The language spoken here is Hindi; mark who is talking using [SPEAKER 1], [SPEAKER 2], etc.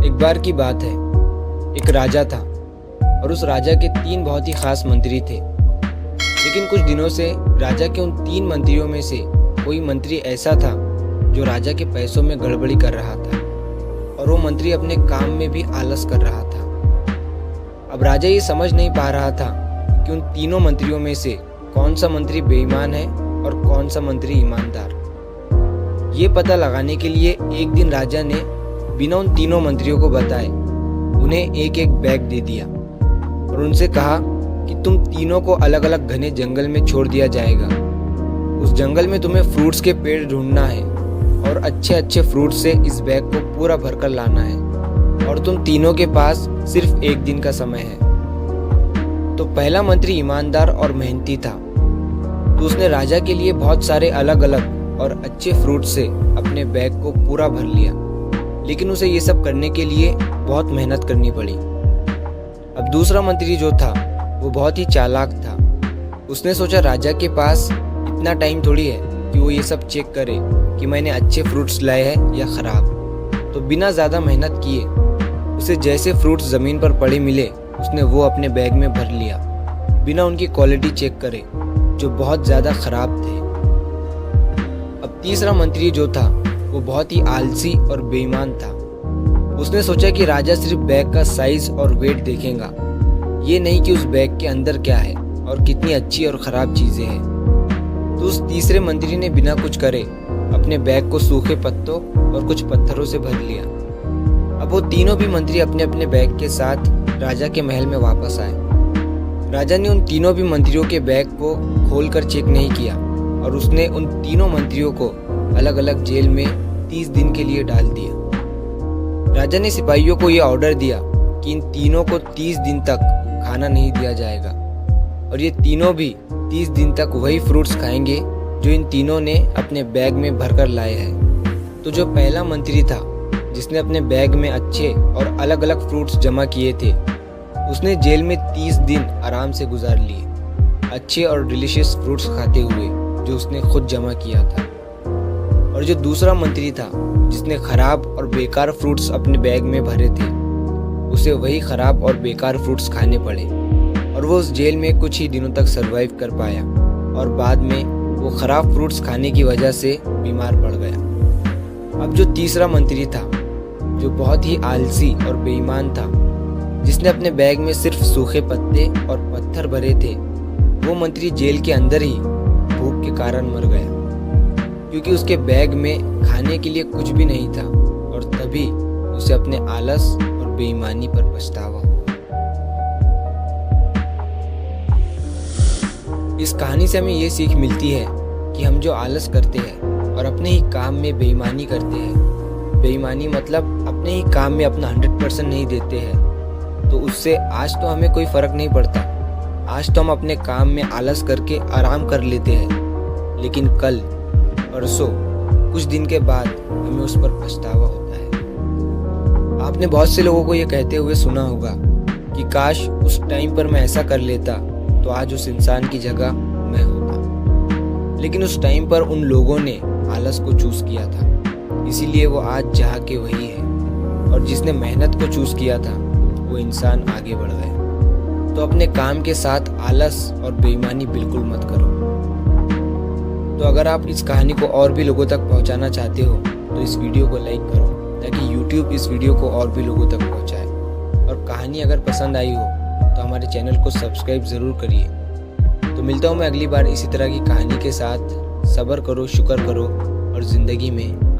[SPEAKER 1] एक बार की बात है, एक राजा था और उस राजा के 3 बहुत ही खास मंत्री थे। लेकिन कुछ दिनों से राजा के उन 3 मंत्रियों में से कोई मंत्री ऐसा था जो राजा के पैसों में गड़बड़ी कर रहा था और वो मंत्री अपने काम में भी आलस कर रहा था। अब राजा ये समझ नहीं पा रहा था कि उन तीनों मंत्रियों में से कौन सा मंत्री बेईमान है और कौन सा मंत्री ईमानदार। ये पता लगाने के लिए एक दिन राजा ने बिना उन तीनों मंत्रियों को बताए उन्हें एक एक बैग दे दिया और उनसे कहा कि तुम तीनों को अलग अलग घने जंगल में छोड़ दिया जाएगा। उस जंगल में तुम्हें फ्रूट्स के पेड़ ढूंढना है और अच्छे अच्छे फ्रूट्स से इस बैग को पूरा भरकर लाना है और तुम तीनों के पास सिर्फ एक दिन का समय है। तो पहला मंत्री ईमानदार और मेहनती था, तो उसने राजा के लिए बहुत सारे अलग अलग और अच्छे फ्रूट से अपने बैग को पूरा भर लिया। लेकिन उसे ये सब करने के लिए बहुत मेहनत करनी पड़ी। अब दूसरा मंत्री जो था वो बहुत ही चालाक था। उसने सोचा राजा के पास इतना टाइम थोड़ी है कि वो ये सब चेक करे कि मैंने अच्छे फ्रूट्स लाए हैं या ख़राब। तो बिना ज़्यादा मेहनत किए उसे जैसे फ्रूट्स ज़मीन पर पड़े मिले उसने वो अपने बैग में भर लिया, बिना उनकी क्वालिटी चेक करे जो बहुत ज़्यादा ख़राब थे। अब तीसरा मंत्री जो था वो बहुत ही आलसी और बेईमान था। उसने सोचा कि राजा सिर्फ बैग का साइज और वेट देखेगा, ये नहीं कि उस बैग के अंदर क्या है और कितनी अच्छी और ख़राब चीज़ें हैं। तो उस तीसरे मंत्री ने बिना कुछ करे अपने बैग को सूखे पत्तों और कुछ पत्थरों से भर लिया। अब वो तीनों भी मंत्री अपने अपने बैग के साथ राजा के महल में वापस आए। राजा ने उन तीनों भी मंत्रियों के बैग को खोलकर चेक नहीं किया और उसने उन तीनों मंत्रियों को अलग अलग जेल में 30 दिन के लिए डाल दिया। राजा ने सिपाहियों को यह ऑर्डर दिया कि इन तीनों को 30 दिन तक खाना नहीं दिया जाएगा और ये तीनों भी 30 दिन तक वही फ्रूट्स खाएंगे जो इन तीनों ने अपने बैग में भरकर लाए हैं। तो जो पहला मंत्री था जिसने अपने बैग में अच्छे और अलग अलग फ्रूट्स जमा किए थे, उसने जेल में 30 दिन आराम से गुजार लिए, अच्छे और डिलीशियस फ्रूट्स खाते हुए जो उसने खुद जमा किया था। और जो दूसरा मंत्री था जिसने खराब और बेकार फ्रूट्स अपने बैग में भरे थे, उसे वही खराब और बेकार फ्रूट्स खाने पड़े और वो उस जेल में कुछ ही दिनों तक सरवाइव कर पाया और बाद में वो खराब फ्रूट्स खाने की वजह से बीमार पड़ गया। अब जो तीसरा मंत्री था जो बहुत ही आलसी और बेईमान था, जिसने अपने बैग में सिर्फ सूखे पत्ते और पत्थर भरे थे, वो मंत्री जेल के अंदर ही भूख के कारण मर गया क्योंकि उसके बैग में खाने के लिए कुछ भी नहीं था और तभी उसे अपने आलस और बेईमानी पर पछतावा हुआ। इस कहानी से हमें ये सीख मिलती है कि हम जो आलस करते हैं और अपने ही काम में बेईमानी करते हैं, बेईमानी मतलब अपने ही काम में अपना 100% नहीं देते हैं, तो उससे आज तो हमें कोई फ़र्क नहीं पड़ता। आज तो हम अपने काम में आलस करके आराम कर लेते हैं, लेकिन कल परसों कुछ दिन के बाद हमें उस पर पछतावा होता है। आपने बहुत से लोगों को ये कहते हुए सुना होगा कि काश उस टाइम पर मैं ऐसा कर लेता तो आज उस इंसान की जगह मैं होता। लेकिन उस टाइम पर उन लोगों ने आलस को चूज़ किया था, इसीलिए वो आज जहाँ के वही है और जिसने मेहनत को चूज़ किया था वो इंसान आगे बढ़ गया। तो अपने काम के साथ आलस और बेईमानी बिल्कुल मत करो। तो अगर आप इस कहानी को और भी लोगों तक पहुंचाना चाहते हो तो इस वीडियो को लाइक करो ताकि YouTube इस वीडियो को और भी लोगों तक पहुंचाए। और कहानी अगर पसंद आई हो तो हमारे चैनल को सब्सक्राइब ज़रूर करिए। तो मिलता हूँ मैं अगली बार इसी तरह की कहानी के साथ। सब्र करो, शुक्र करो और ज़िंदगी में